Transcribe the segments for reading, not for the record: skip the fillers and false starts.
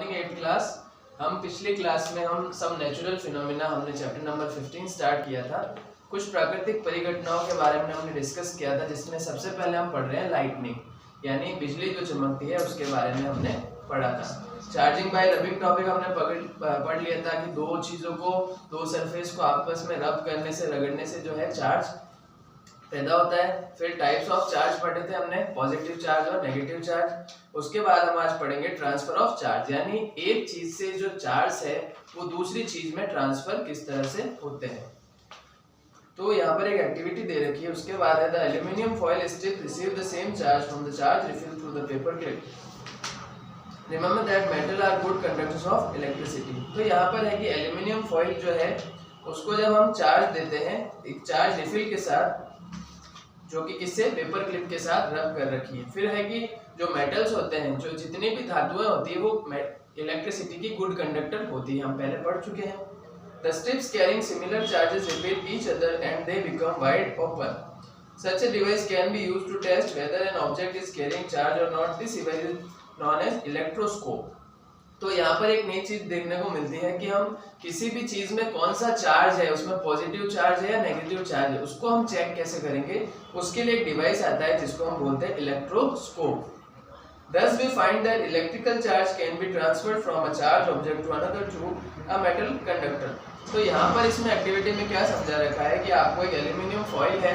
Morning 8th class. हम पिछली class में हम सब नेचुरल फिनोमिना हमने चैप्टर नंबर 15 स्टार्ट किया था। कुछ प्राकृतिक परिघटनाओं के बारे में हमने डिस्कस किया था, जिसमें सबसे पहले हम पढ़ रहे हैं लाइटनिंग, यानी बिजली जो चमकती है उसके बारे में हमने पढ़ा था। चार्जिंग बाय रबिंग टॉपिक हमने पढ़ लिया था कि दो चीज़ों को, दो सरफेस को आपस में रब करने से, रगड़ने से जो है चार्ज पैदा होता है। फिर टाइप्स ऑफ चार्ज पढ़े थे हमने, पॉजिटिव चार्ज और नेगेटिव चार्ज। उसके बाद हम आज पढ़ेंगे ट्रांसफर ऑफ चार्ज, यानी एक चीज से जो चार्ज है वो दूसरी चीज में ट्रांसफर किस तरह से होते हैं। तो यहाँ पर एक एक्टिविटी दे रखी है, उसके बाद है the aluminium foil strip receive the same charge from the charge refill through the paper clip. Remember that metal are good conductors of electricity. तो यहाँ पर है कि एल्यूमिनियम फॉयल जो है उसको जब हम चार्ज देते हैं एक चार्ज रिफिल के साथ, जो कि किससे, पेपर क्लिप के साथ रब कर रखी है। फिर है कि जो मेटल्स होते हैं, जो जितनी भी धातुएं होती है वो इलेक्ट्रिसिटी की गुड कंडक्टर होती है, हम पहले पढ़ चुके हैं। The strips carrying similar charges repeat each other and they become wide open. Such a device can be used to test whether an object is carrying charge or not. This device is known as electroscope. तो यहाँ पर एक नई चीज देखने को मिलती है कि हम किसी भी चीज में कौन सा चार्ज है, उसमें पॉजिटिव चार्ज है या नेगेटिव चार्ज है, उसको हम चेक कैसे करेंगे। उसके लिए एक डिवाइस आता है जिसको हम बोलते हैं electroscope. Thus we find that electrical charge can be transferred from a charged object to another through a metal conductor. तो यहाँ पर इसमें एक्टिविटी में क्या समझा रखा है कि आपको एक एल्यूमिनियम फॉइल है,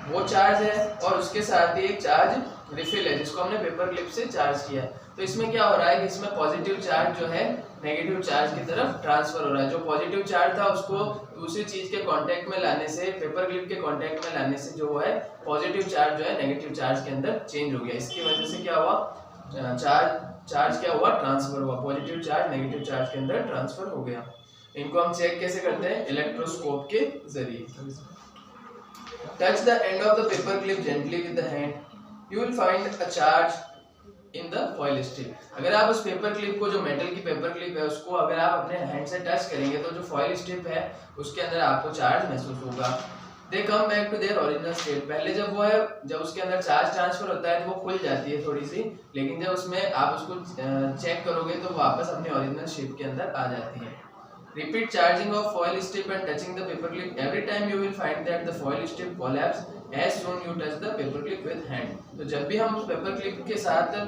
वो चार्ज है, और उसके साथ ही एक चार्ज रिफिल है जिसको हमने पेपर क्लिप से चार्ज किया। तो इसमें क्या हो रहा है कि इसमें पॉजिटिव चार्ज जो है नेगेटिव चार्ज की तरफ ट्रांसफर हो रहा है। जो पॉजिटिव चार्ज था उसको दूसरी चीज के कांटेक्ट में लाने से, पेपर क्लिप के कांटेक्ट में लाने से जो है पॉजिटिव चार्ज जो है नेगेटिव चार्ज के अंदर चेंज हो गया। इसकी वजह से क्या हुआ, चार्ज क्या हुआ, ट्रांसफर हुआ, पॉजिटिव चार्ज नेगेटिव चार्ज के अंदर ट्रांसफर हो गया। इनको हम चेक कैसे करते हैं, इलेक्ट्रोस्कोप के जरिए। Touch the end of the paper clip gently with the hand, you will find a charge in the foil strip. अगर आप उस पेपर क्लिप को, जो मेटल की पेपर क्लिप है, उसको अगर आप अपने हैंड से टच करेंगे तो जो फॉइल स्ट्रिप है उसके अंदर आपको चार्ज महसूस होगा। They come back to their original state. पहले जब उसके अंदर चार्ज ट्रांसफर होता है तो वो खुल जाती है थोड़ी सी, लेकिन जब उसमें आप उसको चेक करोगे तो वापस अपने ओरिजिनल शेप के अंदर आ जाती है। Repeat charging of foil strip and touching the paper clip. Every time you will find that the foil strip collapse as soon you touch the paper clip with hand. तो जब भी हम उस पेपर क्लिप के साथ,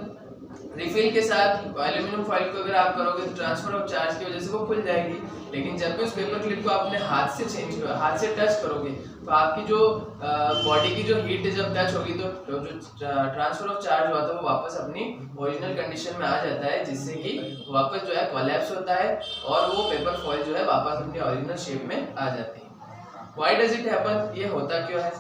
refill के साथ aluminium foil को अगर आप करोगे तो ट्रांसफर ऑफ चार्ज की वजह से वो खुल जाएगी, लेकिन जब भी उस पेपर क्लिप को अपने हाथ से टच करोगे तो आपकी जो बॉडी की जो हीट जब टच होगी तो जो ट्रांसफर ऑफ चार्ज हुआ था वो वापस अपनी ओरिजिनल कंडीशन में आ जाता है, जिससे कि वापस जो है कोलैप्स होता है और वो पेपर फॉइल जो है वापस अपनी ओरिजिनल शेप में आ जाती है। व्हाई डज इट हैपन, ये होता क्यों है?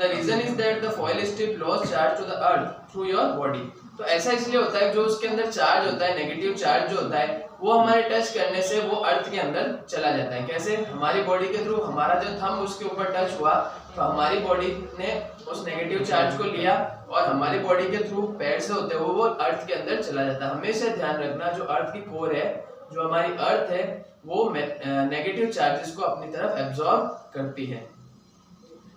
The reason is that the foil strip lost charge to the earth through your body. तो ऐसा इसलिए होता है, जो उसके अंदर चार्ज होता है, नेगेटिव चार्ज जो होता है, वो हमारे टच करने से वो अर्थ के अंदर चला जाता है। कैसे? हमारी बॉडी के थ्रू, हमारा जो थंब उसके ऊपर टच हुआ तो हमारी बॉडी ने उस नेगेटिव चार्ज को लिया और हमारी बॉडी के थ्रू पैर से होते हुए वो अर्थ के अंदर चला जाता है। हमेशा ध्यान रखना, जो अर्थ की कोर है, जो हमारी अर्थ है, वो नेगेटिव चार्जेस को अपनी तरफ एब्जॉर्ब करती है।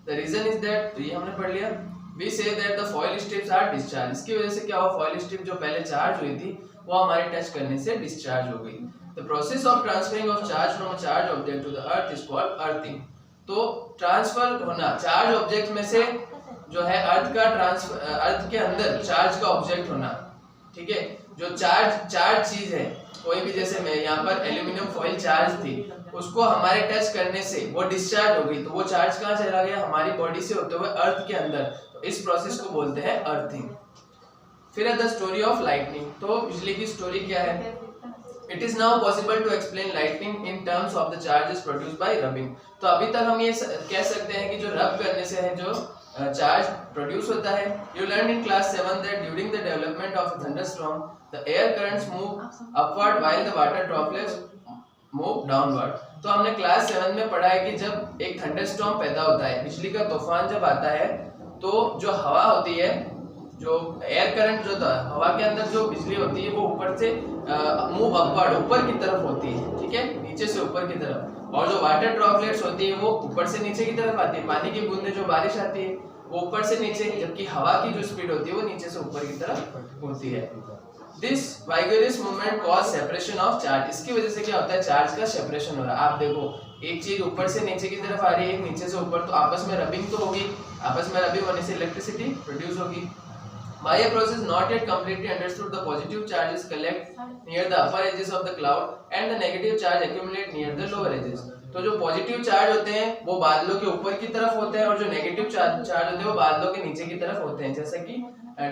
The reason is that, तो ये हमने पढ़ लिया। We say that the foil strips are discharged। इसकी वजह से क्या हुआ, फॉइल स्ट्रिप जो पहले चार्ज हुई थी वो हमारे टच करने से डिस्चार्ज हो गई। The process of transferring of charge from a charged object to the earth is called earthing। तो ट्रांसफर होना चार्ज ऑब्जेक्ट में से जो है अर्थ का ट्रांसफर, अर्थ के अंदर चार्ज का ऑब्जेक्ट होना, ठीक है। जो चार्ज चीज है, कोई भी, जैसे मैं यहाँ पर एल्यूमिनियम फॉइल चार्ज थी, उसको हमारे टच करने से वो डिस्चार्ज हो गई, तो वो चार्ज कहाँ चला गया, हमारी बॉडी से होते हुए अर्थ के अंदर। तो इस प्रोसेस को बोलते हैं अर्थिंग। फिर है द स्टोरी ऑफ लाइटनिंग। तो बिजली की स्टोरी क्या है? It is now possible to explain lightning in terms of the charges produced by rubbing. तो अभी तक हम ये कह सकते हैं कि जो रब करने से है जो चार्ज प्रोड्यूस होता है। You learn in class 7 that during the development of a thunderstorm the air currents move upward while the water droplets move downward. तो हमने क्लास 7 में पढ़ा है कि जब एक थंडरस्टॉर्म पैदा होता है, बिजली का तूफान जब आता है, तो जो हवा होती है, जो एयर करंट जो था, हवा के अंदर जो बिजली होती है वो ऊपर से मूव अपवर्ड, ऊपर की तरफ होती है, ठीक है, नीचे से ऊपर की तरफ। और जो वाटर ड्रॉपलेट्स होती है वो ऊपर से नीचे की तरफ आती है। पानी की बूंदें जो बारिश आती है वो ऊपर से नीचे, जबकि हवा की जो स्पीड होती है वो नीचे से ऊपर की तरफ होती है। This vigorous movement cause separation of charge. इसकी वजह से क्या होता है, चार्ज का सेपरेशन हो रहा है। आप देखो एक चीज ऊपर से नीचे की तरफ आ रही है, एक नीचे से ऊपर, तो आपस में रबिंग तो होगी, आपस में रबिंग होने से इलेक्ट्रिसिटी प्रोड्यूस होगी। By a process not yet completely understood, the positive charges collect near the upper edges of the cloud and the negative charge accumulate near the lower edges. तो जो positive charge होते हैं वो बादलों के ऊपर की तरफ होते हैं और जो नेगेटिव चार्ज होते हैं वो बादलों के नीचे की तरफ होते हैं। जैसा कि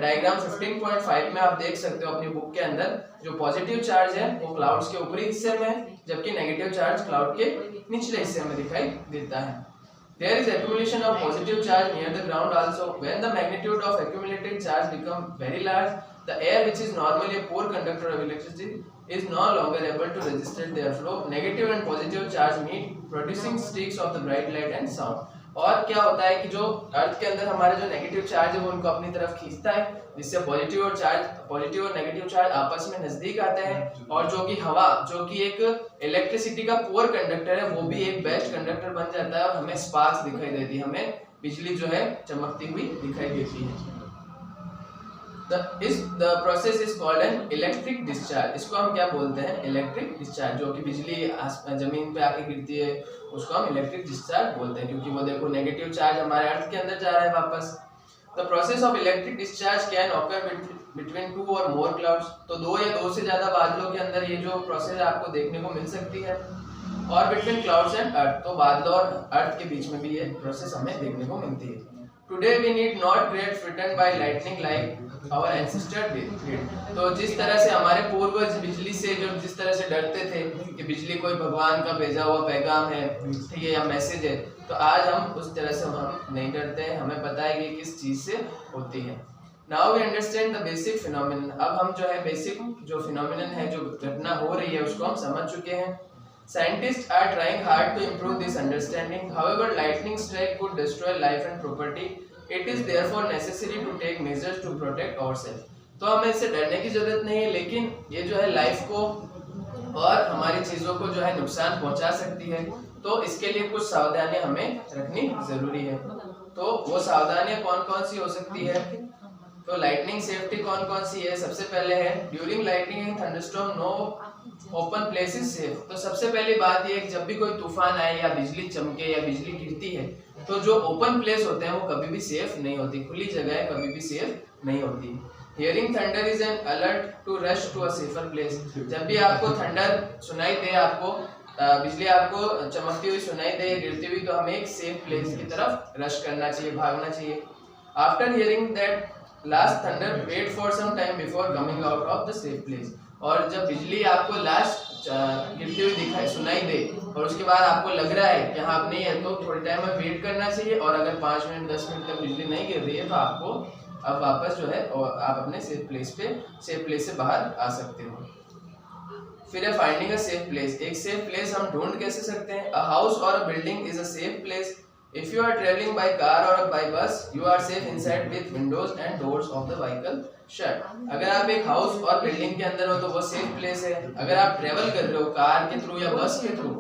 डायग्राम 15.5 में आप देख सकते हो अपनी बुक के अंदर, जो पॉजिटिव चार्ज है वो क्लाउड्स के ऊपरी हिस्से में, जबकि नेगेटिव चार्ज क्लाउड के निचले हिस्से में दिखाई देता है। There is accumulation of positive charge near the ground also. When the magnitude of accumulated charge become very large, the air, which is normally a poor conductor of electricity, is no longer able to resist their flow. Negative and positive charge meet, producing streaks of the bright light and sound. और क्या होता है कि जो अर्थ के अंदर हमारे जो नेगेटिव चार्ज है वो उनको अपनी तरफ खींचता है, जिससे पॉजिटिव और नेगेटिव चार्ज आपस में नजदीक आते हैं, और जो कि हवा, जो कि एक इलेक्ट्रिसिटी का पुअर कंडक्टर है, वो भी एक बेस्ट कंडक्टर बन जाता है और हमें स्पार्क्स दिखाई देती है, हमें बिजली जो है चमकती हुई दिखाई देती है। The process is called an electric discharge. इसको हम क्या बोलते हैं, इलेक्ट्रिक डिस्चार्ज। जो कि बिजली जमीन पे आके गिरती है उसको हम इलेक्ट्रिक डिस्चार्ज बोलते हैं, क्योंकि वो देखो नेगेटिव चार्ज हमारे अर्थ के अंदर जा रहा है वापस। The process of electric discharge can occur between two or more clouds. तो दो या दो से ज्यादा बादलों के अंदर ये जो प्रोसेस आपको देखने को मिल सकती है। और between clouds and earth, तो बादलों और अर्थ के बीच में भी ये प्रोसेस हमें देखने को मिलती है। Today we need not get frightened by lightning like our ancestors did. तो जिस तरह से हमारे पूर्वज बिजली से जिस तरह से डरते थे कि बिजली कोई भगवान का भेजा हुआ पैगाम है, ठीक है, या मैसेज है, तो आज हम उस तरह से हम नहीं डरते हैं, हमें पता है कि किस चीज से होती है। Now we understand the basic phenomenon. अब हम जो है बेसिक जो phenomenon है, जो घटना हो रही है, उसको हम समझ चुके हैं। Scientists are trying hard to improve this understanding. However, lightning strike could destroy life and property. It is therefore necessary to take measures to protect ourselves. तो हमें इससे डरने की जरूरत नहीं है, लेकिन ये जो है लाइफ को और हमारी चीजों को जो है नुकसान पहुंचा सकती है, तो इसके लिए कुछ सावधानियां हमें रखनी जरूरी है। तो वो सावधानियां कौन कौन सी हो सकती है, तो लाइटनिंग सेफ्टी कौन कौन सी है। सबसे पहले है during lightning and thunderstorm no open place is safe. तो सबसे पहली बात ये है कि जब भी कोई तूफान आए या बिजली चमके या बिजली गिरती है, तो जो ओपन प्लेस होते हैं वो कभी भी सेफ नहीं होती, खुली जगह कभी भी सेफ नहीं होती। Hearing thunder is an alert to rush to a safer place. जब भी आपको थंडर सुनाई दे, आपको बिजली आपको चमकती हुई सुनाई दे, गिरती हुई, तो हमें एक सेफ प्लेस की तरफ रश करना चाहिए, भागना चाहिए। After hearing that last thunder wait for some time before coming out of the safe place. और जब बिजली आपको लास्ट गिरती हुई दिखाई सुनाई दे और उसके बाद आपको लग रहा है कि हाँ अब नहीं है, तो थोड़ी टाइम में वेट करना चाहिए, और अगर 5 मिनट 10 मिनट तक बिजली नहीं गिर रही है तो आपको अब वापस जो है और आप अपने सेफ प्लेस से बाहर आ सकते हो। फिर है फाइंडिंग अ सेफ प्लेस। एक सेफ प्लेस हम ढूंढ कैसे सकते हैं। A house or a building is a safe place if you are traveling by car or by bus, you are safe inside with windows and doors of the vehicle shut. अगर आप एक house और building के अंदर हो तो वो safe place है। अगर आप ट्रेवल कर रहे हो कार के थ्रू या बस के थ्रू,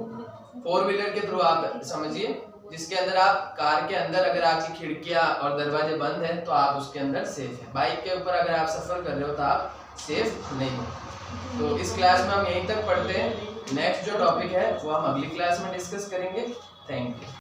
4 व्हीलर के थ्रू, आप समझिए, जिसके अंदर आप कार के अंदर अगर आपकी खिड़कियां और दरवाजे बंद है तो आप उसके अंदर सेफ है। बाइक के ऊपर अगर आप सफर कर रहे हो तो आप सेफ नहीं हो। तो इस क्लास में हम यहीं तक पढ़ते हैं। नेक्स्ट जो टॉपिक है वो हम अगली क्लास में डिस्कस करेंगे। Thank you.